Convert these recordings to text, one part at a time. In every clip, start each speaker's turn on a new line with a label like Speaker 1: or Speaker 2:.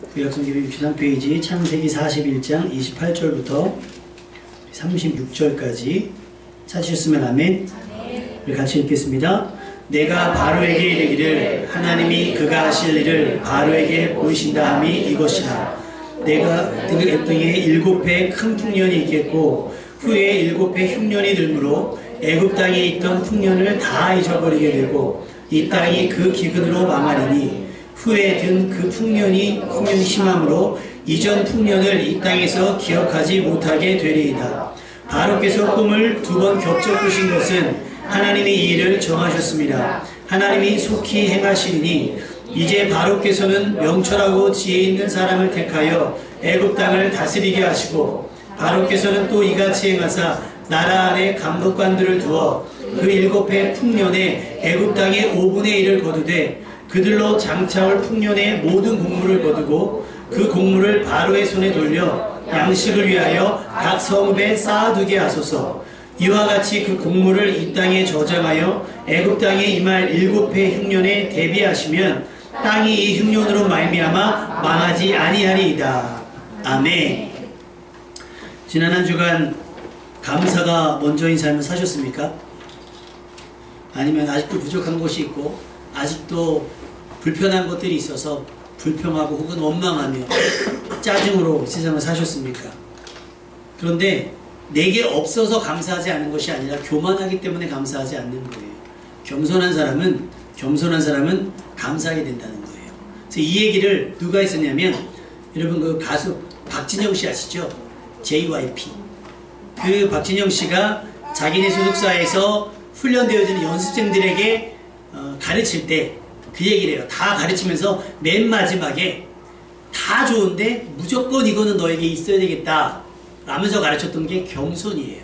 Speaker 1: 구약성경 63페이지 창세기 41장 28절부터 36절까지 찾으셨으면 아멘. 우리 같이 읽겠습니다. 내가 바로에게 이르기를 하나님이 그가 하실 일을 바로에게 보이신다 함이 이것이라. 내가 그 땅에 7해 큰 풍년이 있겠고 후에 7해 흉년이 들므로 애굽 땅에 있던 풍년을 다 잊어버리게 되고 이 땅이 그 기근으로 망하리니 후에 든 그 풍년이 심함으로 이전 풍년을 이 땅에서 기억하지 못하게 되리이다. 바로께서 꿈을 2번 겹쳐 꾸신 것은 하나님이 이 일을 정하셨습니다. 하나님이 속히 행하시니 이제 바로께서는 명철하고 지혜 있는 사람을 택하여 애굽 땅을 다스리게 하시고 바로께서는 또 이같이 행하사 나라 안에 감독관들을 두어 그 7해 풍년에 애굽 땅의 5분의 1을 거두되 그들로 장차올 풍년의 모든 곡물을 거두고 그 곡물을 바로의 손에 돌려 양식을 위하여 각 성읍에 쌓아두게 하소서. 이와 같이 그 곡물을 이 땅에 저장하여 애굽 땅에 임할 7해 흉년에 대비하시면 땅이 이 흉년으로 말미암아 망하지 아니하리이다. 아멘. 지난 한 주간 감사가 먼저인 삶을 사셨습니까? 아니면 아직도 부족한 것이 있고 아직도 불편한 것들이 있어서 불평하고 혹은 원망하며 짜증으로 세상을 사셨습니까? 그런데 내게 없어서 감사하지 않은 것이 아니라 교만하기 때문에 감사하지 않는 거예요. 겸손한 사람은 감사하게 된다는 거예요. 그래서 이 얘기를 누가 했었냐면, 여러분 그 가수 박진영 씨 아시죠? JYP. 그 박진영 씨가 자기네 소속사에서 훈련되어지는 연습생들에게 가르칠 때 그 얘기를 해요. 다 가르치면서 맨 마지막에 다 좋은데 무조건 이거는 너에게 있어야 되겠다 라면서 가르쳤던 게 겸손이에요.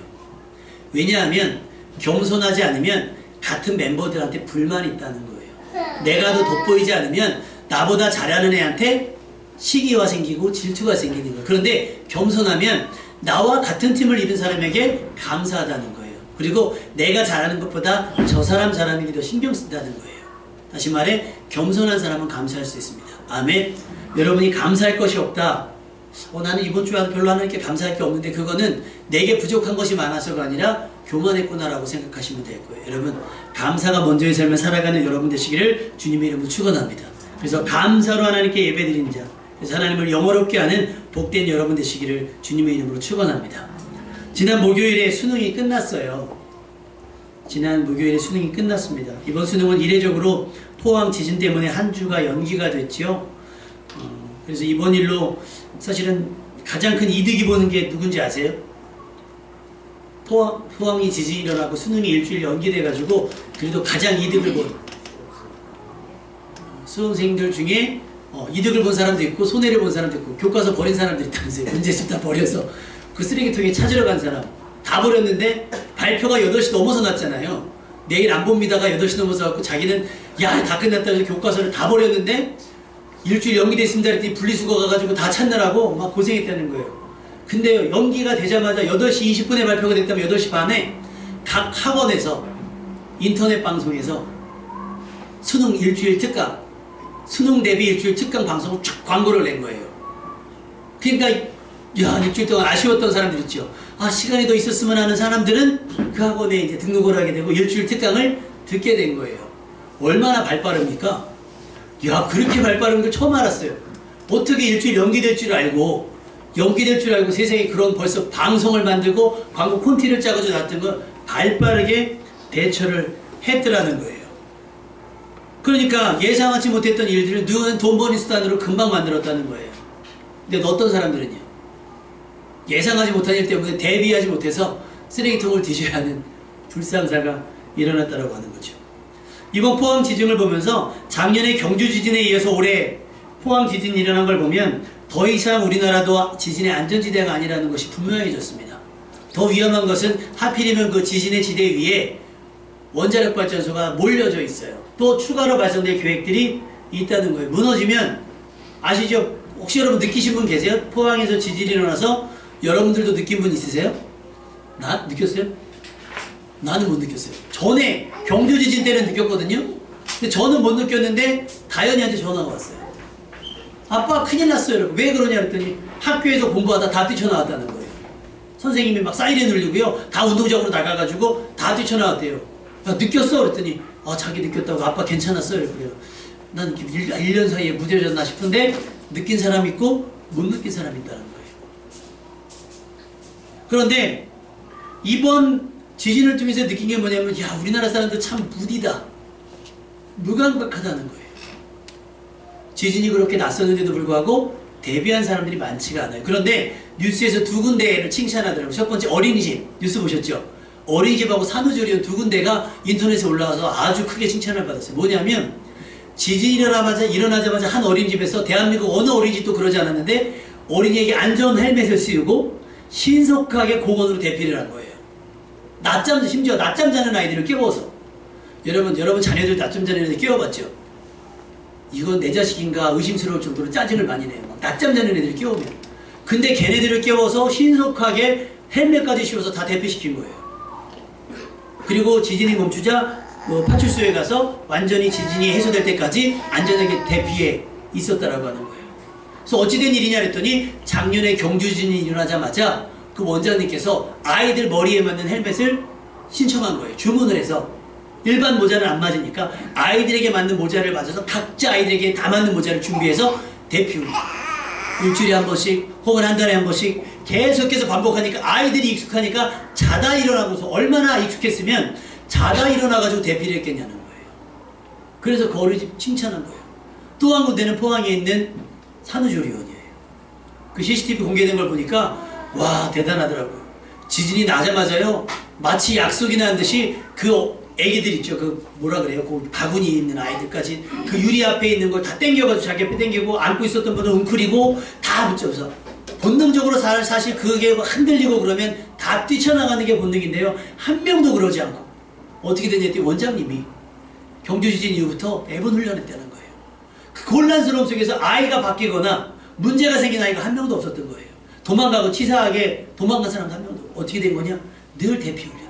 Speaker 1: 왜냐하면 겸손하지 않으면 같은 멤버들한테 불만이 있다는 거예요. 내가 더 돋보이지 않으면 나보다 잘하는 애한테 시기가 생기고 질투가 생기는 거예요. 그런데 겸손하면 나와 같은 팀을 이룬 사람에게 감사하다는 거예요. 그리고 내가 잘하는 것보다 저 사람 잘하는 게 더 신경 쓴다는 거예요. 다시 말해 겸손한 사람은 감사할 수 있습니다. 아멘. 여러분이 감사할 것이 없다. 나는 이번 주에 별로 하나님께 감사할 게 없는데 그거는 내게 부족한 것이 많아서가 아니라 교만했구나라고 생각하시면 될 거예요. 여러분 감사가 먼저의 삶을 살아가는 여러분 되시기를 주님의 이름으로 축원합니다. 그래서 감사로 하나님께 예배드리는 자, 그래서 하나님을 영화롭게 하는 복된 여러분 되시기를 주님의 이름으로 축원합니다. 지난 목요일에 수능이 끝났어요. 지난 목요일에 수능이 끝났습니다. 이번 수능은 이례적으로 포항 지진 때문에 한 주가 연기가 됐죠. 그래서 이번 일로 사실은 가장 큰 이득이 보는 게 누군지 아세요? 포항이 지진이 일어나고 수능이 일주일 연기돼가지고 그래도 가장 이득을 본 수험생들 중에 이득을 본 사람도 있고 손해를 본 사람도 있고 교과서 버린 사람도 있다면서요. 문제집 다 버려서 그 쓰레기통에 찾으러 간 사람 다 버렸는데 발표가 8시 넘어서 났잖아요. 내일 안 봅니다가 8시 넘어서 갖고 자기는 야 다 끝났다 해서 교과서를 다 버렸는데 일주일 연기됐습니다 했더니 분리수거 가가지고 다 찾느라고 막 고생했다는 거예요. 근데 연기가 되자마자 8시 20분에 발표가 됐다면 8시 반에 각 학원에서 인터넷 방송에서 수능 일주일 특강, 수능 대비 일주일 특강 방송을 쫙 광고를 낸 거예요. 그러니까 야 일주일 동안 아쉬웠던 사람들 있죠. 시간이 더 있었으면 하는 사람들은 그 학원에 이제 등록을 하게 되고 일주일 특강을 듣게 된 거예요. 얼마나 발빠릅니까? 야 그렇게 발빠른 걸 처음 알았어요. 어떻게 일주일 연기될 줄 알고 세상에 그런 벌써 방송을 만들고 광고 콘티를 짜가지고 놨던 걸 발빠르게 대처를 했더라는 거예요. 그러니까 예상하지 못했던 일들을 누구는 돈 버는 수단으로 금방 만들었다는 거예요. 근데 어떤 사람들은요, 예상하지 못한 일 때문에 대비하지 못해서 쓰레기통을 뒤져야 하는 불상사가 일어났다고 하는 거죠. 이번 포항 지진을 보면서 작년에 경주 지진에 이어서 올해 포항 지진이 일어난 걸 보면 더 이상 우리나라도 지진의 안전지대가 아니라는 것이 분명해졌습니다. 더 위험한 것은 하필이면 그 지진의 지대 위에 원자력 발전소가 몰려져 있어요. 또 추가로 발전될 계획들이 있다는 거예요. 무너지면 아시죠? 혹시 여러분 느끼신 분 계세요? 포항에서 지진이 일어나서 여러분들도 느낀 분 있으세요? 느꼈어요? 나는 못 느꼈어요. 전에 경주 지진 때는 느꼈거든요. 근데 저는 못 느꼈는데 다현이한테 전화가 왔어요. 아빠 큰일 났어요. 이러고. 왜 그러냐 그랬더니 학교에서 공부하다 다 뛰쳐나왔다는 거예요. 선생님이 막 사이렌 울리고요. 다 운동장으로 나가가지고 다 뛰쳐나왔대요. 야, 느꼈어? 그랬더니 자기 느꼈다고. 아빠 괜찮았어요. 이러고요. 난 1년 사이에 무뎌졌나 싶은데 느낀 사람 있고 못 느낀 사람이 있다는 거예요. 그런데 이번 지진을 통해서 느낀 게 뭐냐면 야, 우리나라 사람들 참 무디다. 무감각하다는 거예요. 지진이 그렇게 낯섰는데도 불구하고 대비한 사람들이 많지가 않아요. 그런데 뉴스에서 두 군데를 칭찬하더라고요. 첫 번째 어린이집 뉴스 보셨죠? 어린이집하고 산후조리원 두 군데가 인터넷에 올라와서 아주 크게 칭찬을 받았어요. 뭐냐면 지진이 일어나자마자 한 어린이집에서 대한민국 어느 어린이집도 그러지 않았는데 어린이에게 안전 헬멧을 씌우고 신속하게 공원으로 대피를 한 거예요. 심지어 낮잠 자는 아이들을 깨워서. 여러분 자녀들 낮잠 자는 애들 깨워봤죠? 이건 내 자식인가 의심스러울 정도로 짜증을 많이 내요. 막 낮잠 자는 애들을 깨우면. 근데 걔네들을 깨워서 신속하게 헬멧까지 씌워서 다 대피시킨 거예요. 그리고 지진이 멈추자 파출소에 가서 완전히 지진이 해소될 때까지 안전하게 대피해 있었다라고 하는 거예요. 그래서 어찌된 일이냐 했더니 작년에 경주 지진이 일어나자마자 그 원장님께서 아이들 머리에 맞는 헬멧을 신청한 거예요. 주문을 해서. 일반 모자는 안 맞으니까 아이들에게 맞는 모자를 맞아서 각자 아이들에게 다 맞는 모자를 준비해서 대피 후 일주일에 한 번씩 혹은 한 달에 한 번씩 계속해서 반복하니까 아이들이 익숙하니까 자다 일어나고서 얼마나 익숙했으면 자다 일어나가지고 대피를 했겠냐는 거예요. 그래서 그 어린이집 칭찬한 거예요. 또 한 군데는 포항에 있는 산후조리원이에요. 그 CCTV 공개된 걸 보니까 와 대단하더라고요. 지진이 나자마자요 마치 약속이 난 듯이 그 애기들 있죠. 그 뭐라 그래요? 그 바구니 있는 아이들까지 그 유리 앞에 있는 걸 다 땡겨가지고 자기 앞에 땡기고 안고 있었던 분은 웅크리고 다 붙여서 본능적으로 사실 그게 흔들리고 그러면 다 뛰쳐나가는 게 본능인데요. 한 명도 그러지 않고 어떻게 됐냐 했더니 원장님이 경주 지진 이후부터 매번 훈련했다는 거예요. 그 곤란스러움 속에서 아이가 바뀌거나 문제가 생긴 아이가 한 명도 없었던 거예요. 도망가고 치사하게 도망간 사람도 한 명도. 어떻게 된 거냐? 늘 대피 훈련.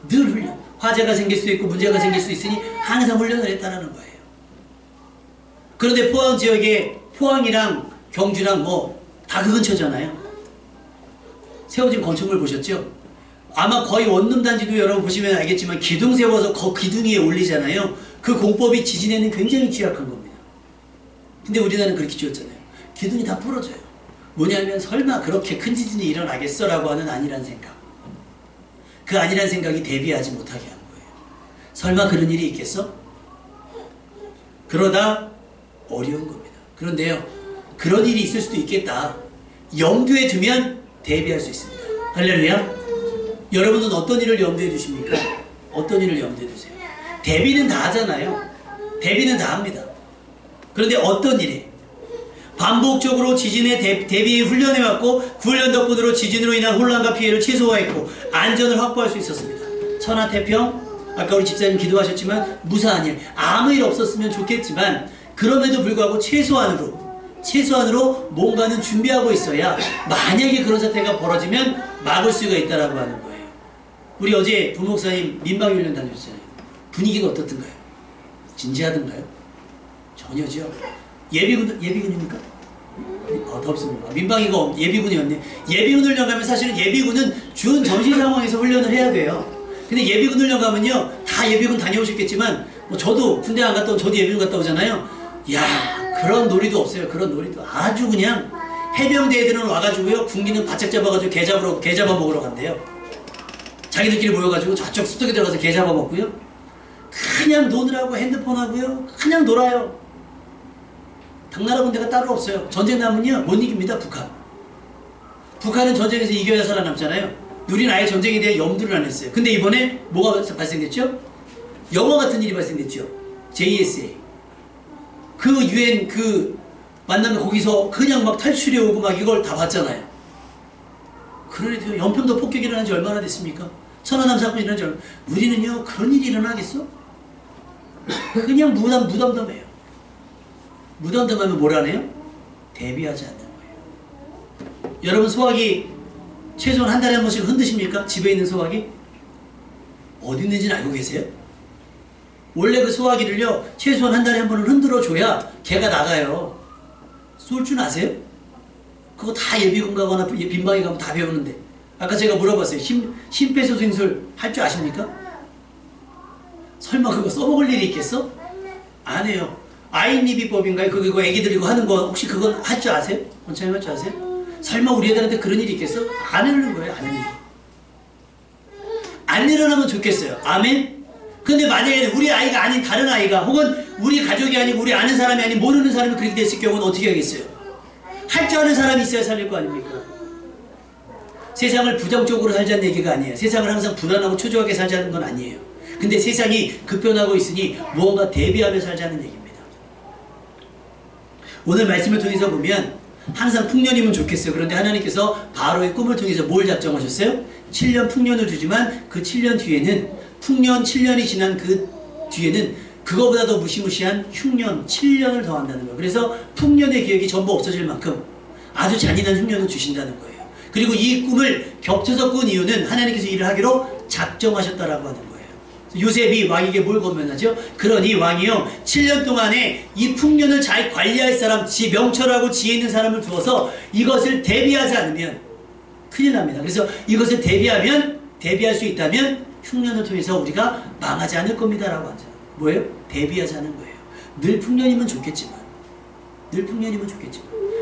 Speaker 1: 늘 훈련. 화재가 생길 수 있고 문제가 생길 수 있으니 항상 훈련을 했다는 거예요. 그런데 포항 지역에 포항이랑 경주랑 다 그 근처잖아요. 세워진 건축물 보셨죠? 아마 거의 원룸단지도 여러분 보시면 알겠지만 기둥 세워서 그 기둥 위에 올리잖아요. 그 공법이 지진에는 굉장히 취약한 겁니다. 근데 우리나라는 그렇게 지었잖아요. 기둥이 다 부러져요. 뭐냐면 설마 그렇게 큰 지진이 일어나겠어라고 하는 안일한 생각. 그 안일한 생각이 대비하지 못하게 한 거예요. 설마 그런 일이 있겠어? 그러다 어려운 겁니다. 그런데요, 그런 일이 있을 수도 있겠다. 염두에 두면 대비할 수 있습니다. 할렐루야. 여러분은 어떤 일을 염두에 두십니까? 어떤 일을 염두에 두세요? 대비는 다 하잖아요. 대비는 다 합니다. 그런데 어떤 일에? 반복적으로 지진에 대비에 훈련해왔고 그 훈련 덕분으로 지진으로 인한 혼란과 피해를 최소화했고 안전을 확보할 수 있었습니다. 천하태평, 아까 우리 집사님 기도하셨지만 무사한 일, 아무 일 없었으면 좋겠지만 그럼에도 불구하고 최소한으로 뭔가는 준비하고 있어야 만약에 그런 사태가 벌어지면 막을 수가 있다라고 하는 거예요. 우리 어제 부목사님 민방위훈련 다녀오셨잖아요. 분위기가 어떻던가요? 진지하던가요? 전혀죠. 예비군입니까? 덥습니다. 민방위가 예비군이었네. 예비군 훈련 가면 사실은 예비군은 준 전시 상황에서 훈련을 해야 돼요. 근데 예비군 훈련 가면요, 다 예비군 다녀오셨겠지만, 저도 군대 안 갔다 오면 저도 예비군 갔다 오잖아요. 야, 그런 놀이도 없어요. 그런 놀이도. 아주 그냥 해병대 애들은 와가지고요, 군기는 바짝 잡아가지고 개 잡아 먹으러 간대요. 자기들끼리 모여가지고 저쪽 숲속에 들어가서 개 잡아 먹고요. 그냥 노느라고 핸드폰 하고요. 그냥 놀아요. 당나라 군대가 따로 없어요. 전쟁 나면요 못 이깁니다. 북한은 전쟁에서 이겨야 살아남잖아요. 우리는 아예 전쟁에 대해 염두를 안 했어요. 근데 이번에 뭐가 발생됐죠? 영화 같은 일이 발생됐죠. JSA 그 UN 그 만나면 거기서 그냥 막 탈출해 오고 막 이걸 다 봤잖아요. 그래도 연평도 폭격이 일어난 지 얼마나 됐습니까? 천안함 사건이 일어난 지 얼마나. 우리는요 그런 일이 일어나겠어? 그냥 무덤덤해요. 무덤덤하면 뭐라네요? 대비하지 않는 거예요. 여러분 소화기 최소한 한 달에 한 번씩 흔드십니까? 집에 있는 소화기? 어디 있는지는 알고 계세요? 원래 그 소화기를요 최소한 한 달에 한 번은 흔들어 줘야 개가 나가요. 쏠 줄 아세요? 그거 다 예비군 가거나 빈방에 가면 다 배우는데. 아까 제가 물어봤어요. 심폐소생술 할 줄 아십니까? 설마 그거 써먹을 일이 있겠어? 안 해요. 아이니비법인가요? 그거 애기들 이거 하는 거 혹시 그건 할 줄 아세요? 원장님 할 줄 아세요? 설마 우리 애들한테 그런 일이 있겠어? 안 하는 거예요. 안 하는 거. 안 일어나면 좋겠어요. 아멘? 근데 만약에 우리 아이가 아닌 다른 아이가 혹은 우리 가족이 아니고 우리 아는 사람이 아닌 모르는 사람이 그렇게 됐을 경우는 어떻게 하겠어요? 할 줄 아는 사람이 있어야 살릴 거 아닙니까? 세상을 부정적으로 살자는 얘기가 아니에요. 세상을 항상 불안하고 초조하게 살자는 건 아니에요. 근데 세상이 급변하고 있으니 무언가 대비하며 살자는 얘기입니다. 오늘 말씀을 통해서 보면 항상 풍년이면 좋겠어요. 그런데 하나님께서 바로의 꿈을 통해서 뭘 작정하셨어요? 7년 풍년을 주지만 그 7년 뒤에는 풍년 7년이 지난 그 뒤에는 그거보다 더 무시무시한 흉년 7년을 더한다는 거예요. 그래서 풍년의 기억이 전부 없어질 만큼 아주 잔인한 흉년을 주신다는 거예요. 그리고 이 꿈을 겹쳐서 꾼 이유는 하나님께서 일을 하기로 작정하셨다라고 하는 거예요. 요셉이 왕에게 뭘 권면하죠? 그러니 왕이요 7년 동안에 이 풍년을 잘 관리할 사람, 명철하고 지혜 있는 사람을 두어서 이것을 대비하지 않으면 큰일 납니다. 그래서 이것을 대비할 수 있다면 흉년을 통해서 우리가 망하지 않을 겁니다 라고 하죠. 뭐예요? 대비하자는 거예요. 늘 풍년이면 좋겠지만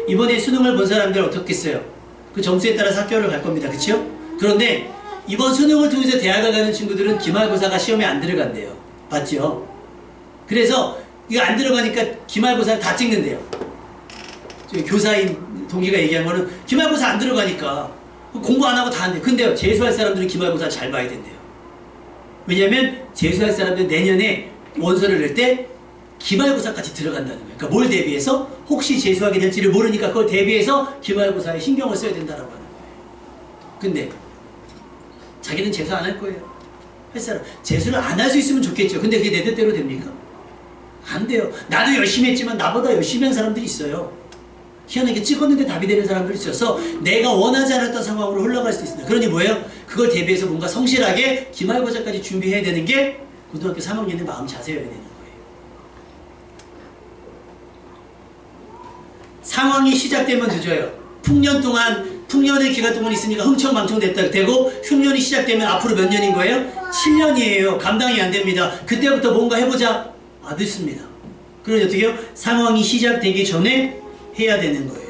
Speaker 1: 이번에 수능을 본 사람들 어떻겠어요? 그 점수에 따라서 학교를 갈 겁니다. 그쵸? 그런데 이번 수능을 통해서 대학을 가는 친구들은 기말고사가 시험에 안 들어간대요. 맞죠? 그래서 이거 안 들어가니까 기말고사를 다 찍는데요. 교사인 동기가 얘기한 거는 기말고사 안 들어가니까 공부 안 하고 다 한대요. 근데요, 재수할 사람들은 기말고사 잘 봐야 된대요. 왜냐면 재수할 사람들은 내년에 원서를 낼 때 기말고사까지 들어간다는 거예요. 그러니까 뭘 대비해서? 혹시 재수하게 될지를 모르니까 그걸 대비해서 기말고사에 신경을 써야 된다라고 하는 거예요. 근데 자기는 재수 안 할 거예요. 할 사람. 재수를 안 할 수 있으면 좋겠죠. 근데 그게 내 뜻대로 됩니까? 안 돼요. 나도 열심히 했지만 나보다 열심히 한 사람들이 있어요. 희한하게 찍었는데 답이 되는 사람들이 있어서 내가 원하지 않았던 상황으로 흘러갈 수 있습니다. 그러니 뭐예요? 그걸 대비해서 뭔가 성실하게 기말고사까지 준비해야 되는 게 고등학교 3학년의 마음 자세여야 되는 거예요. 상황이 시작되면 늦어요. 풍년 동안 풍년의 기간 동안 있으니까 흥청망청 되고 흉년이 시작되면 앞으로 몇 년인 거예요? 7년이에요. 감당이 안 됩니다. 그때부터 뭔가 해보자. 늦습니다. 그러니 어떻게 해요? 상황이 시작되기 전에 해야 되는 거예요.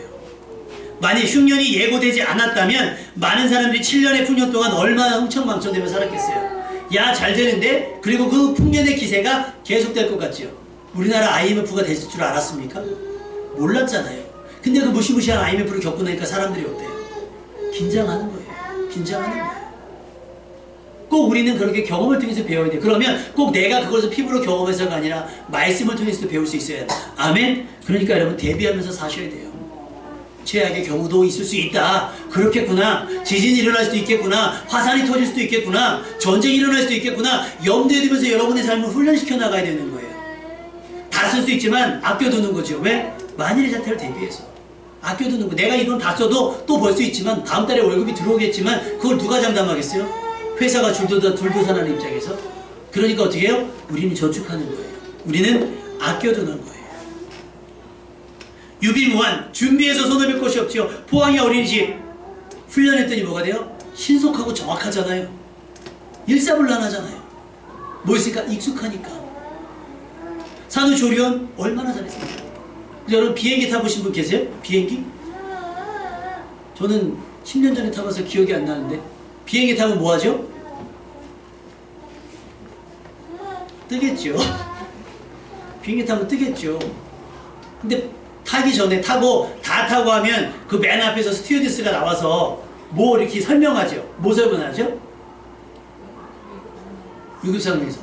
Speaker 1: 만약 흉년이 예고되지 않았다면 많은 사람들이 7년의 풍년 동안 얼마나 흥청망청되며 살았겠어요. 야, 잘 되는데? 그리고 그 풍년의 기세가 계속될 것 같죠. 우리나라 IMF가 됐을 줄 알았습니까? 몰랐잖아요. 근데 그 무시무시한 IMF를 겪고 나니까 사람들이 어때요? 긴장하는 거예요. 긴장하는 거예요. 꼭 우리는 그렇게 경험을 통해서 배워야 돼요. 그러면 꼭 내가 그것을 피부로 경험해서가 아니라 말씀을 통해서도 배울 수 있어야 돼요. 아멘? 그러니까 여러분 대비하면서 사셔야 돼요. 최악의 경우도 있을 수 있다. 그렇겠구나. 지진이 일어날 수도 있겠구나. 화산이 터질 수도 있겠구나. 전쟁이 일어날 수도 있겠구나. 염두에 두면서 여러분의 삶을 훈련시켜 나가야 되는 거예요. 다 쓸 수 있지만 아껴두는 거죠. 왜? 만일의 자태를 대비해서. 아껴두는 거. 내가 이 돈 다 써도 또 벌 수 있지만 다음 달에 월급이 들어오겠지만 그걸 누가 장담하겠어요? 회사가 줄도산하는 입장에서. 그러니까 어떻게 해요? 우리는 저축하는 거예요. 우리는 아껴두는 거예요. 유비무한 준비해서 손을 뺄 것이 없지요. 포항이 어린이집 훈련했더니 뭐가 돼요? 신속하고 정확하잖아요. 일사불란하잖아요. 뭐 있으니까? 익숙하니까. 산후조리원 얼마나 잘했습니까? 여러분 비행기 타보신 분 계세요? 비행기? 저는 10년 전에 타봐서 기억이 안 나는데 비행기 타면 뭐 하죠? 뜨겠죠. 비행기 타면 뜨겠죠. 근데 타기 전에 다 타고 하면 그 맨 앞에서 스튜어디스가 나와서 뭐 이렇게 설명하죠. 뭐 설명하죠? 유급상황에서.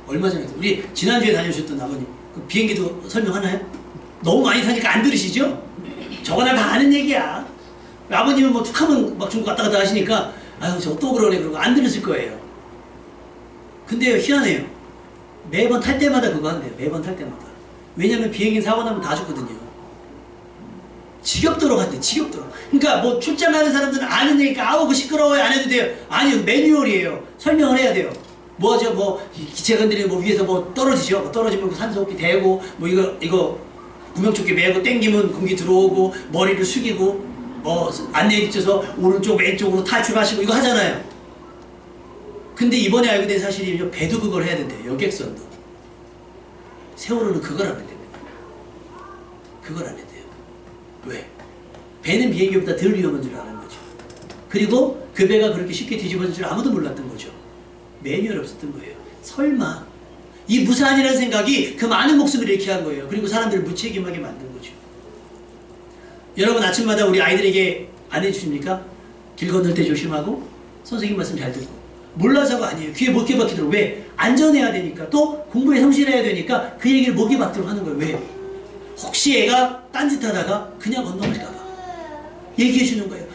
Speaker 1: 얼마 전에 우리 지난주에 다녀오셨던 아버님 그 비행기도 설명하나요? 너무 많이 타니까 안 들으시죠? 저거나 다 아는 얘기야. 아버님은 뭐 툭하면 막 중국 갔다 갔다 하시니까 저거 또 그러네 그러고 안 들으실 거예요. 근데요 희한해요. 매번 탈 때마다 그거 한대요. 매번 탈 때마다. 왜냐면 비행기 사고 나면 다 죽거든요. 지겹도록 한대. 지겹도록. 그러니까 뭐 출장 가는 사람들은 아는 얘기니까 그거 시끄러워요 안 해도 돼요. 아니요 매뉴얼이에요. 설명을 해야 돼요. 뭐죠? 기체 건드리면 위에서 떨어지죠. 떨어지면 산소호흡기 대고 이거 구명조끼 메고 땡기면 공기 들어오고 머리를 숙이고 안내에 뒤쳐서 오른쪽 왼쪽으로 탈출하시고 이거 하잖아요. 근데 이번에 알게 된 사실이 배도 그걸 해야 된대요. 여객선도. 세월호는 그걸 하면 됩니다. 그걸 안 해야 돼요. 왜? 배는 비행기보다 덜 위험한 줄 아는 거죠. 그리고 그 배가 그렇게 쉽게 뒤집어질 줄 아무도 몰랐던 거죠. 매뉴얼 없었던 거예요. 설마 이 무사한이라는 생각이 그 많은 목숨을 잃게 한 거예요. 그리고 사람들을 무책임하게 만든 거죠. 여러분 아침마다 우리 아이들에게 안 해주십니까? 길 건널 때 조심하고 선생님 말씀 잘 듣고. 몰라서가 아니에요. 귀에 못게 박히도록. 왜? 안전해야 되니까. 또 공부에 성실해야 되니까 그 얘기를 목에 박도록 하는 거예요. 왜? 혹시 애가 딴짓하다가 그냥 건너갈까봐 얘기해 주는 거예요.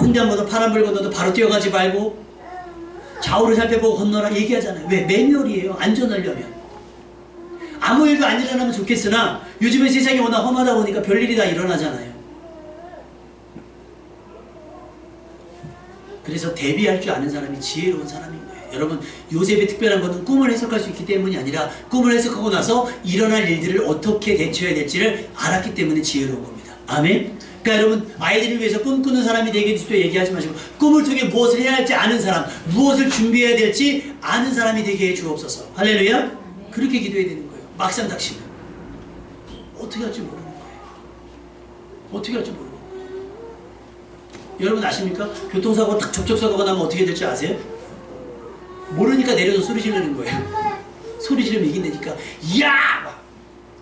Speaker 1: 횡단보도 파란불 건너도 바로 뛰어가지 말고 좌우를 살펴보고 건너라 얘기하잖아요. 왜? 매뉴얼이에요. 안전하려면. 아무 일도 안 일어나면 좋겠으나 요즘에 세상이 워낙 험하다 보니까 별일이 다 일어나잖아요. 그래서 대비할 줄 아는 사람이 지혜로운 사람인 거예요. 여러분 요셉의 특별한 것은 꿈을 해석할 수 있기 때문이 아니라 꿈을 해석하고 나서 일어날 일들을 어떻게 대처해야 될지를 알았기 때문에 지혜로운 겁니다. 아멘? 그러니까 여러분 아이들을 위해서 꿈꾸는 사람이 되게 해주십시오 얘기하지 마시고 꿈을 통해 무엇을 해야 할지 아는 사람, 무엇을 준비해야 될지 아는 사람이 되게 해 주옵소서. 할렐루야? 그렇게 기도해야 되는 거예요. 막상 닥치면 어떻게 할지 모르는 거예요. 어떻게 할지 모르는 거예요. 여러분 아십니까? 교통사고 딱 접촉사고가 나면 어떻게 될지 아세요? 모르니까 내려서 소리 지르는 거예요. 소리 지르면 이긴다니까. 이야!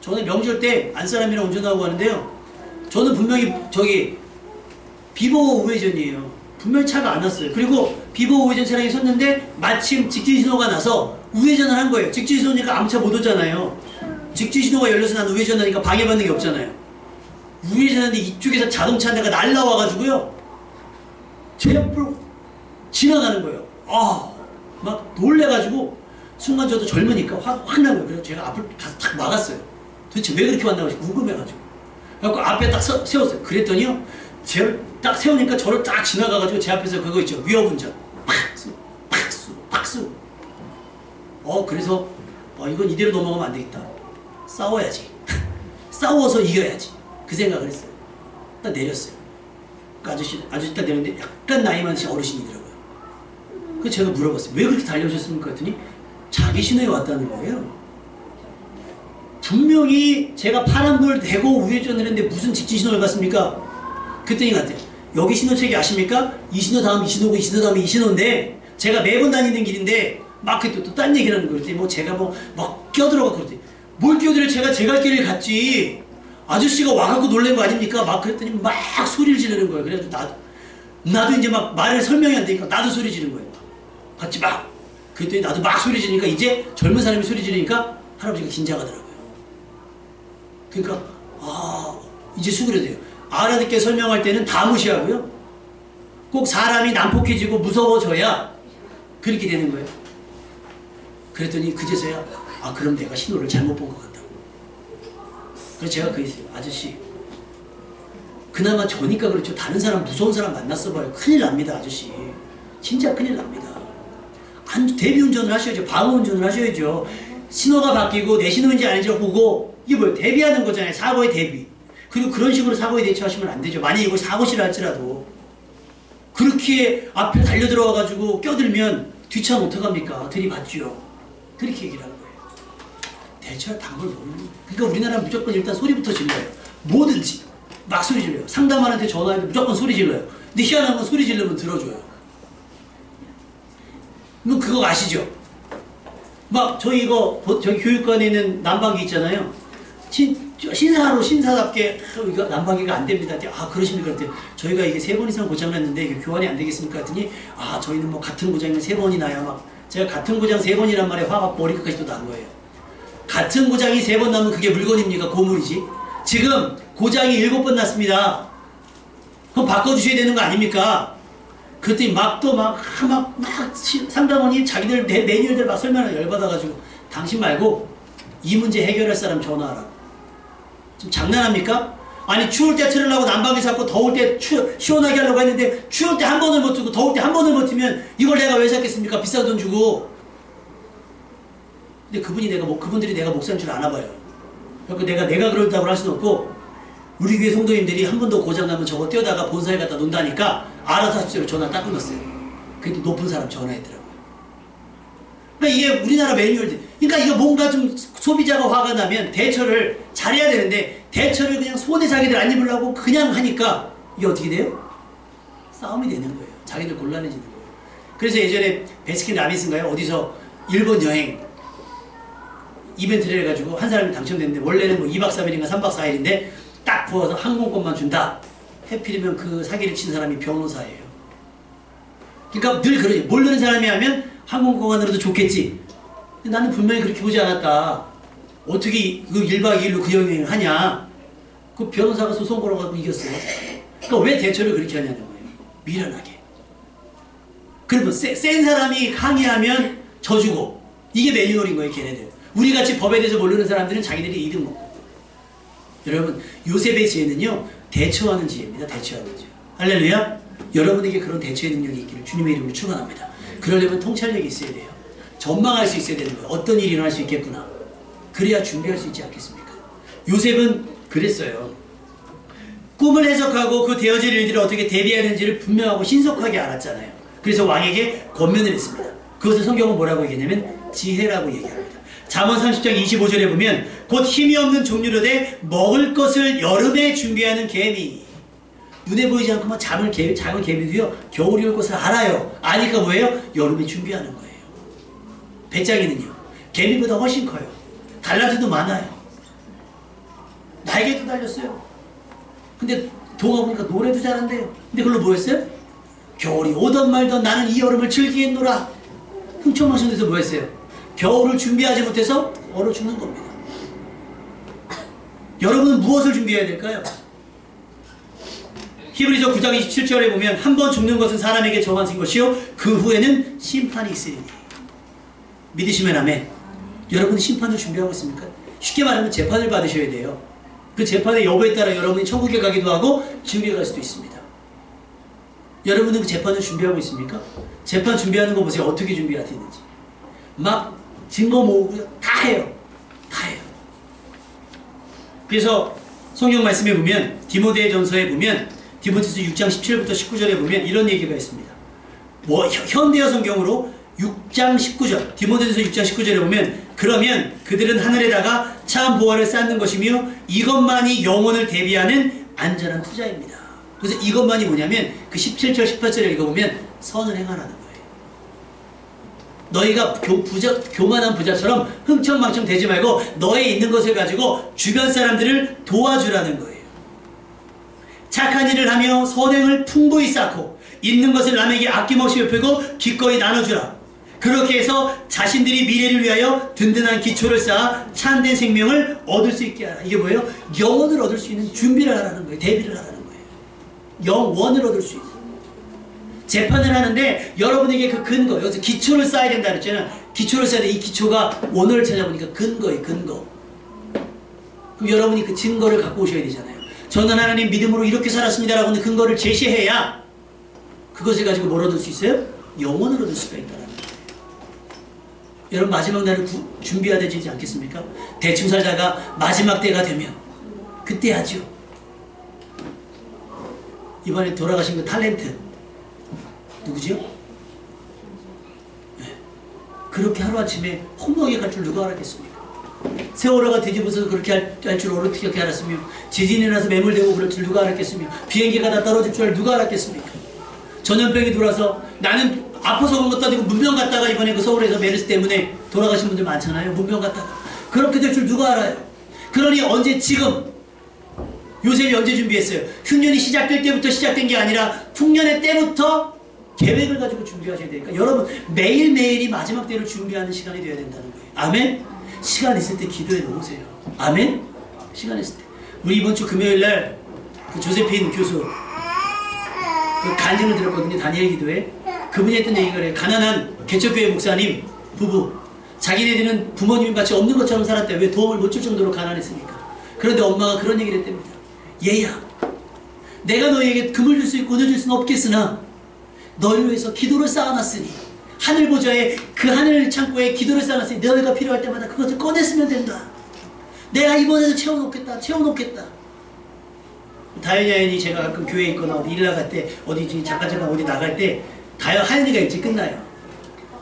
Speaker 1: 저는 명절 때 안사람이랑 운전하고 가는데요. 저는 분명히 비보호 우회전이에요. 분명히 차가 안 왔어요. 그리고 비보호 우회전 차량이 섰는데 마침 직진신호가 나서 우회전을 한 거예요. 직진신호니까 아무 차 못 오잖아요. 직진신호가 열려서 난 우회전하니까 방해받는 게 없잖아요. 우회전하는데 이쪽에서 자동차 한 대가 날라와가지고요. 제 옆으로 지나가는 거예요. 막 놀래가지고 순간 저도 젊으니까 확 나고요. 그래서 제가 앞을 가서 탁 막았어요. 도대체 왜 그렇게 왔나 궁금해가지고. 그래서 앞에 딱 세웠어요. 그랬더니요. 제를 딱 세우니까 저를 딱 지나가가지고 제 앞에서 그거 있죠. 위협운전. 박수. 그래서 이건 이대로 넘어가면 안 되겠다. 싸워야지. 싸워서 이겨야지. 그 생각을 했어요. 딱 내렸어요. 그 아저씨 딱 내렸는데 약간 나이 많으신 어르신이더라고요. 그래서 제가 물어봤어요. 왜 그렇게 달려오셨습니까? 했더니 자기 신호에 왔다는 거예요. 분명히 제가 파란불 대고 우회전을 했는데 무슨 직진 신호를 봤습니까? 그랬더니 같아요. 여기 신호책이 아십니까? 이 신호 다음 이 신호고 이 신호 다음에 이 신호인데 제가 매번 다니는 길인데 막 그때 또 딴 얘기를 하는 거예요. 그랬더니 제가 막 끼어들어가고 그랬더니 뭘 끼어들어 제가 제 갈 길을 갔지. 아저씨가 와갖고 놀란 거 아닙니까? 막 그랬더니 막 소리를 지르는 거예요. 그래서 나도 이제 막 말을 설명이 안 되니까 나도 소리 지르는 거예요. 같이 막. 그랬더니 나도 막 소리 지르니까 이제 젊은 사람이 소리 지르니까 할아버지가 긴장하더라고요. 그러니까 이제 수그려 돼요. 알아듣게 설명할 때는 다 무시하고요. 꼭 사람이 난폭해지고 무서워져야 그렇게 되는 거예요. 그랬더니 그제서야 그럼 내가 신호를 잘못 본 것 같다고. 그래서 제가 그랬어요. 아저씨 그나마 저니까 그렇죠. 다른 사람 무서운 사람 만났어 봐요. 큰일 납니다 아저씨. 진짜 큰일 납니다. 대비운전을 하셔야죠. 방어운전을 하셔야죠. 신호가 바뀌고 내 신호인지 아닌지 보고 이게 뭐예요? 대비하는 거잖아요. 사고의 대비. 그리고 그런 식으로 사고에 대처하시면 안 되죠. 만약에 이걸 사고시라 할지라도 그렇게 앞에 달려들어와가지고 껴들면 뒷차는 어떡합니까? 들이받죠. 그렇게 얘기를 하는 거예요. 대처할 방법을 모르는 거예요. 그러니까 우리나라는 무조건 일단 소리부터 질러요. 뭐든지 막 소리 질러요. 상담원한테 전화해도 무조건 소리 질러요. 근데 희한한 건 소리 지르면 들어줘요. 그거 아시죠? 막 저희 교육관에 있는 난방기 있잖아요. 신사답게 이거 난방기가 안 됩니다. 그러십니까? 그랬더니 저희가 이게 3번 이상 고장났는데 이게 교환이 안 되겠습니까? 했더니 저희는 뭐 같은 고장이면 3번이 나요. 막 제가 같은 고장 3번이란 말에 화가 머리끝까지 또 난 거예요. 같은 고장이 3번 나면 그게 물건입니까? 고물이지. 지금 고장이 7번 났습니다. 그럼 바꿔주셔야 되는 거 아닙니까? 그랬더니 상담원이 자기들 매뉴얼들 막 설명을 열받아가지고 당신 말고 이 문제 해결할 사람 전화하라고. 지금 장난합니까? 아니 추울 때 틀으려고 난방기 샀고 더울 때 시원하게 하려고 했는데 추울 때 한 번을 못 틀고 더울 때 한 번을 못 틀면 이걸 내가 왜 샀겠습니까? 비싼 돈 주고. 근데 그분들이 내가 목사인 줄 아나 봐요. 그러니까 내가 그런다고 할 수는 없고, 우리 교회 성도님들이 한 번도 고장나면 저거 떼어다가 본사에 갖다 놓는다니까 알아서 하십시오. 전화 딱 끊었어요. 그게 높은 사람 전화했더라고요. 그러니까 이게 우리나라 매뉴얼, 그러니까 이거 뭔가 좀 소비자가 화가 나면 대처를 잘해야 되는데, 대처를 그냥 손에 자기들 안 입으려고 그냥 하니까 이게 어떻게 돼요? 싸움이 되는 거예요. 자기들 곤란해지는 거예요. 그래서 예전에 베스킨 라빈스인가요? 어디서 일본 여행 이벤트를 해가지고 한 사람이 당첨됐는데, 원래는 뭐 2박 3일인가 3박 4일인데 딱 부어서 항공권만 준다. 해필이면 그 사기를 친 사람이 변호사예요. 그러니까 늘 그러지. 모르는 사람이 하면 항공권만으로도 좋겠지. 근데 나는 분명히 그렇게 보지 않았다. 어떻게 그 1박 2일로 그 여행을 하냐. 그 변호사가 소송 걸어가지고 이겼어요. 그러니까 왜 대처를 그렇게 하냐는 거예요. 미련하게. 그러면 센 사람이 항의하면 져주고, 이게 매뉴얼인 거예요, 걔네들. 우리같이 법에 대해서 모르는 사람들은 자기들이 이득 먹고. 여러분, 요셉의 지혜는요, 대처하는 지혜입니다. 대처하는 지혜. 할렐루야. 여러분에게 그런 대처의 능력이 있기를 주님의 이름으로 축원합니다. 그러려면 통찰력이 있어야 돼요. 전망할 수 있어야 되는 거예요. 어떤 일이 일어날 수 있겠구나. 그래야 준비할 수 있지 않겠습니까? 요셉은 그랬어요. 꿈을 해석하고 그 되어질 일들을 어떻게 대비하는지를 분명하고 신속하게 알았잖아요. 그래서 왕에게 권면을 했습니다. 그것을 성경은 뭐라고 얘기하냐면 지혜라고 얘기합니다. 잠언 30장 25절에 보면 곧 힘이 없는 종류로되 먹을 것을 여름에 준비하는 개미. 눈에 보이지 않고 작은 개미도요, 겨울이 올 것을 알아요. 아니까 뭐예요? 여름에 준비하는 거예요. 배짱이는요, 개미보다 훨씬 커요. 달란트도 많아요. 날개도 달렸어요. 근데 동화 보니까 노래도 잘한대요. 근데 그걸로 뭐 했어요? 겨울이 오던 말던 나는 이 여름을 즐기겠노라. 흥청망청돼서 뭐 했어요? 겨울을 준비하지 못해서 얼어 죽는 겁니다. 여러분은 무엇을 준비해야 될까요? 히브리서 9장 27절에 보면 한 번 죽는 것은 사람에게 정하신 것이요 그 후에는 심판이 있으리니. 믿으시면 아멘. 여러분 심판을 준비하고 있습니까? 쉽게 말하면 재판을 받으셔야 돼요. 그 재판의 여부에 따라 여러분이 천국에 가기도 하고 지옥에 갈 수도 있습니다. 여러분은 그 재판을 준비하고 있습니까? 재판 준비하는 거 보세요. 어떻게 준비하시는지. 막 증거 모으고 다 해요. 다 해요. 그래서 성경 말씀에 보면 디모데전서에 보면 디모데서 6장 17부터 19절에 보면 이런 얘기가 있습니다. 뭐 현대어 성경으로 6장 19절 디모데전서 6장 19절에 보면 그러면 그들은 하늘에다가 참 보화를 쌓는 것이며 이것만이 영혼을 대비하는 안전한 투자입니다. 그래서 이것만이 뭐냐면 그 17절 18절에 읽어보면 선을 행하라는 거예요. 너희가 교만한 부자처럼 흥청망청 되지 말고 너의 있는 것을 가지고 주변 사람들을 도와주라는 거예요. 착한 일을 하며 선행을 풍부히 쌓고 있는 것을 남에게 아낌없이 베풀고 기꺼이 나눠주라. 그렇게 해서 자신들이 미래를 위하여 든든한 기초를 쌓아 참된 생명을 얻을 수 있게 하라. 이게 뭐예요? 영원을 얻을 수 있는 준비를 하라는 거예요. 대비를 하라는 거예요. 영원을 얻을 수 있는. 재판을 하는데 여러분에게 그 근거, 여기서 기초를 쌓아야 된다 그랬잖아요. 기초를 쌓아야 돼. 이 기초가 오늘 찾아보니까 근거예요. 근거. 그럼 여러분이 그 증거를 갖고 오셔야 되잖아요. 저는 하나님 믿음으로 이렇게 살았습니다 라고 하는 근거를 제시해야 그것을 가지고 뭘 얻을 수 있어요? 영원을 얻을 수가 있다는 거예요. 여러분 마지막 날을 준비해야 되지 않겠습니까? 대충 살다가 마지막 때가 되면 그때 하죠. 이번에 돌아가신 그 탤런트 누구죠? 네. 그렇게 하루아침에 허무하게 갈 줄 누가 알았겠습니까? 세월호가 뒤집어서 그렇게 할 줄 어떻게 알았으며 지진이 나서 매몰되고 그럴 줄 누가 알았겠으며 비행기가 다 떨어질 줄 누가 알았겠습니까? 전염병이 돌아서 나는 아파서 그런 것도 아니고 문병 갔다가 이번에 그 서울에서 메르스 때문에 돌아가신 분들 많잖아요. 문병 갔다가 그렇게 될 줄 누가 알아요? 그러니 언제 지금 요셉이 언제 준비했어요? 흉년이 시작될 때부터 시작된 게 아니라 풍년의 때부터 계획을 가지고 준비하셔야 되니까 여러분 매일매일이 마지막 때를 준비하는 시간이 되어야 된다는 거예요. 아멘? 시간 있을 때 기도해 놓으세요. 아멘? 시간 있을 때. 우리 이번 주 금요일날 그 조세핀 교수 그 간증을 들었거든요. 다니엘 기도회. 그분이 했던 얘기가 그래요. 가난한 개척교회 목사님 부부 자기네들은 부모님 같이 없는 것처럼 살았대요. 왜 도움을 못 줄 정도로 가난했으니까. 그런데 엄마가 그런 얘기를 했답니다. 얘야 내가 너희에게 금을 줄 수 있고 은을 줄 수는 없겠으나 너를 위해서 기도를 쌓아놨으니 하늘 보좌에 그 하늘 창고에 기도를 쌓아놨으니 너희가 필요할 때마다 그것을 꺼냈으면 된다. 내가 이번에도 채워놓겠다. 채워놓겠다. 다현이 제가 가끔 교회에 있거나 어디 일 나갈 때 어디 잠깐 어디 나갈 때 하연이가 일찍 끝나요.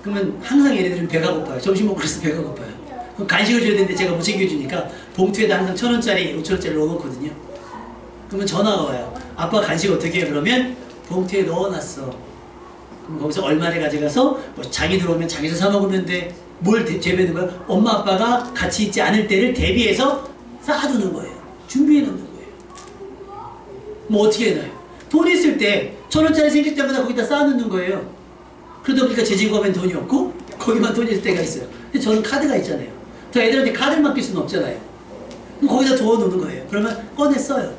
Speaker 1: 그러면 항상 얘네들은 배가 고파요. 점심 먹고 그래서 배가 고파요. 그럼 간식을 줘야 되는데 제가 못 챙겨주니까 봉투에다 항상 1,000원짜리 5,000원짜리 넣어놓거든요. 그러면 전화가 와요. 아빠 간식 어떻게 해? 그러면 봉투에 넣어놨어. 그럼 거기서 얼마를 가져가서 뭐 장이 들어오면 장에서 사 먹으면 돼. 뭘 재배하는 거야? 엄마 아빠가 같이 있지 않을 때를 대비해서 쌓아두는 거예요. 준비해 놓는 거예요. 뭐 어떻게 해놔요? 돈 있을 때 1,000원짜리 생길 때마다 거기다 쌓아놓는 거예요. 그러다 보니까 제 집 가면 돈이 없고 거기만 돈이 있을 때가 있어요. 근데 저는 카드가 있잖아요. 저 애들한테 카드를 맡길 수는 없잖아요. 그럼 거기다 두어놓는 거예요. 그러면 꺼내 써요.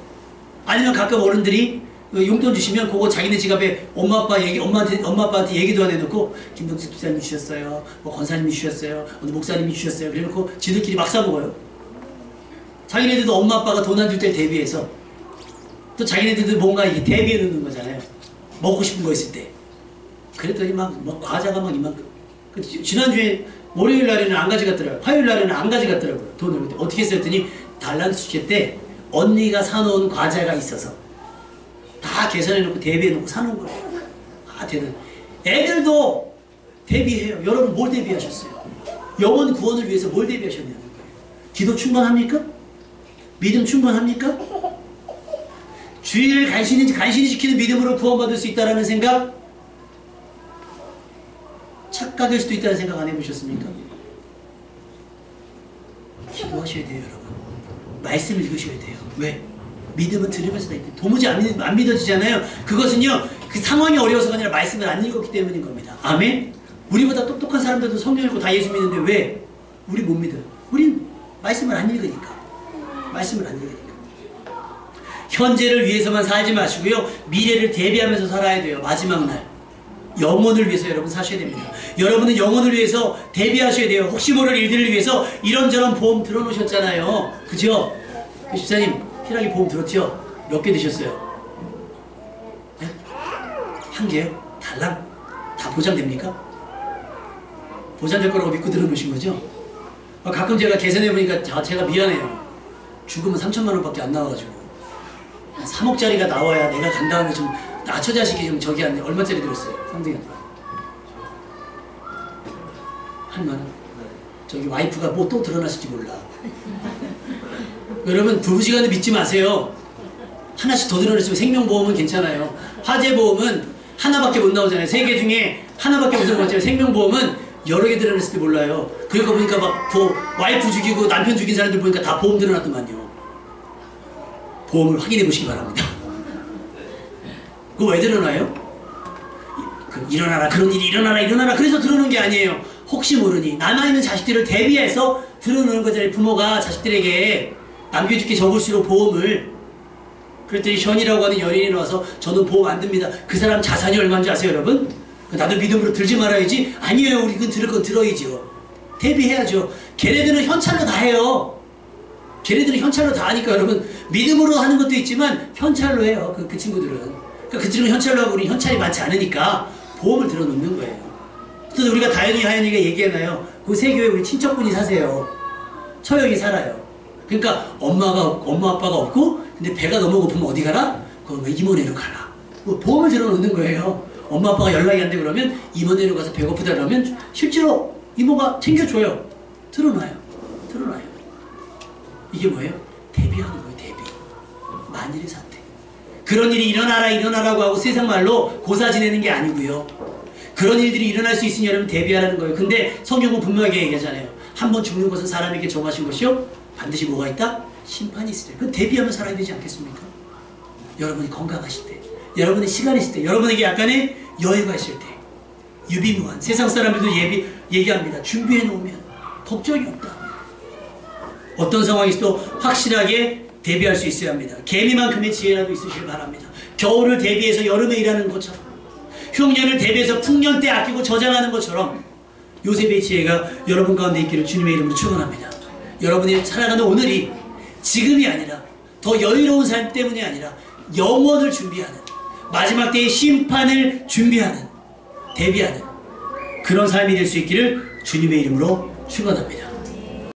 Speaker 1: 아니면 가끔 어른들이 용돈 주시면 그거 자기네 지갑에 엄마 아빠한테 얘기도 안 해놓고 김동숙 집사님이 주셨어요. 뭐 권사님이 주셨어요. 어느 목사님이 주셨어요. 그래놓고 지들끼리 막 사먹어요. 자기네들도 엄마 아빠가 돈 안 줄 때 대비해서 또 자기네들도 뭔가 이렇게 대비해 놓는 거잖아요. 먹고 싶은 거 있을 때. 그랬더니 막 과자가 막 이만큼. 지난주에 월요일 날에는 안 가져갔더라고요. 화요일 날에는 안 가져갔더라고요. 돈을. 어떻게 했더니 달랑 수제 때 언니가 사놓은 과자가 있어서 다 계산해놓고 대비해놓고 사놓은 거예요. 아, 대단. 애들도 대비해요. 여러분 뭘 대비하셨어요? 영혼 구원을 위해서 뭘 대비하셨냐는 거예요. 기도 충분합니까? 믿음 충분합니까? 주의를 간신히 지키는 믿음으로 구원받을 수 있다는 생각? 착각일 수도 있다는 생각 안 해보셨습니까? 기도하셔야 돼요, 여러분. 말씀을 읽으셔야 돼요. 왜? 믿음은 들으면서 다 있대. 도무지 안 믿어지잖아요. 그것은요, 그 상황이 어려워서가 아니라 말씀을 안 읽었기 때문인 겁니다. 아멘? 우리보다 똑똑한 사람들도 성경 읽고 다 예수 믿는데 왜? 우리 못 믿어요. 우린 말씀을 안 읽으니까. 말씀을 안 읽으니까. 현재를 위해서만 살지 마시고요. 미래를 대비하면서 살아야 돼요. 마지막 날. 영혼을 위해서 여러분 사셔야 됩니다. 여러분은 영혼을 위해서 대비하셔야 돼요. 혹시 모를 일들을 위해서 이런저런 보험 들어놓으셨잖아요. 그죠? 그 집사님, 희랑이 보험 들었죠? 몇 개 드셨어요? 네? 한 개요? 달랑? 다 보장됩니까? 보장될 거라고 믿고 들어놓으신 거죠? 가끔 제가 계산해보니까 제가 미안해요. 죽으면 3천만 원밖에 안 나와가지고 3억짜리가 나와야 내가 간 다음에 좀 나처 자식이 좀 저기 안 돼. 얼마짜리 들었어요? 상등한테 8만원? 저기 와이프가 뭐 또 드러났을지 몰라. 여러분 부부지간에 믿지 마세요. 하나씩 더 드러냈으면 생명보험은 괜찮아요. 화재보험은 하나밖에 못 나오잖아요. 3개 중에 하나밖에 못 나오잖아요. 생명보험은 여러 개 드러냈을 때 몰라요. 그러니까 보니까 막 와이프 죽이고 남편 죽인 사람들 보니까 다 보험 드러났더만요. 보험을 확인해 보시기 바랍니다. 그거 왜 드러나요? 일어나라, 그런 일이 일어나라 그래서 들어오는 게 아니에요. 혹시 모르니 남아있는 자식들을 대비해서 들어놓는 거잖아요. 부모가 자식들에게 남겨줄게 적을수록 보험을. 그랬더니 현이라고 하는 연인이 나와서 저는 보험 안 듭니다. 그 사람 자산이 얼마인지 아세요, 여러분? 나도 믿음으로 들지 말아야지. 아니에요, 우리 그건 들을 건 들어야죠. 대비해야죠. 걔네들은 현찰로 다 해요. 걔네들은 현찰로 다 하니까 여러분 믿음으로 하는 것도 있지만 현찰로 해요. 그 친구들은. 그러니까 그 친구는 현찰로 하고 우리 현찰이 많지 않으니까 보험을 들어놓는 거예요. 그래서 우리가 하연이가 얘기해놔요. 그 세교에 우리 친척분이 사세요. 처형이 살아요. 그러니까 엄마 아빠가 없고 근데 배가 너무 고프면 어디 가라? 그럼 임원회로 가라. 보험을 들어놓는 거예요. 엄마 아빠가 연락이 안 돼 그러면 임원회로 가서 배고프다 그러면 실제로 이모가 챙겨줘요. 들어놔요. 이게 뭐예요? 대비하는 거예요. 대비. 만일의 사태. 그런 일이 일어나라고 하고 세상 말로 고사 지내는 게 아니고요. 그런 일들이 일어날 수 있으니 여러분 대비하라는 거예요. 근데 성경은 분명하게 얘기하잖아요. 한 번 죽는 것은 사람에게 정하신 것이요. 반드시 뭐가 있다? 심판이 있을 때. 그건 대비하며 살아야 되지 않겠습니까? 여러분이 건강하실 때, 여러분의 시간이 있을 때, 여러분에게 약간의 여유가 있을 때, 유비무한. 세상 사람들도 얘기합니다. 준비해 놓으면 걱정이 없다. 어떤 상황에서도 확실하게 대비할 수 있어야 합니다. 개미만큼의 지혜라도 있으시길 바랍니다. 겨울을 대비해서 여름에 일하는 것처럼, 흉년을 대비해서 풍년 때 아끼고 저장하는 것처럼 요셉의 지혜가 여러분 가운데 있기를 주님의 이름으로 축원합니다. 여러분이 살아가는 오늘이 지금이 아니라 더 여유로운 삶 때문이 아니라 영원을 준비하는, 마지막 때의 심판을 준비하는, 대비하는 그런 삶이 될 수 있기를 주님의 이름으로 축원합니다.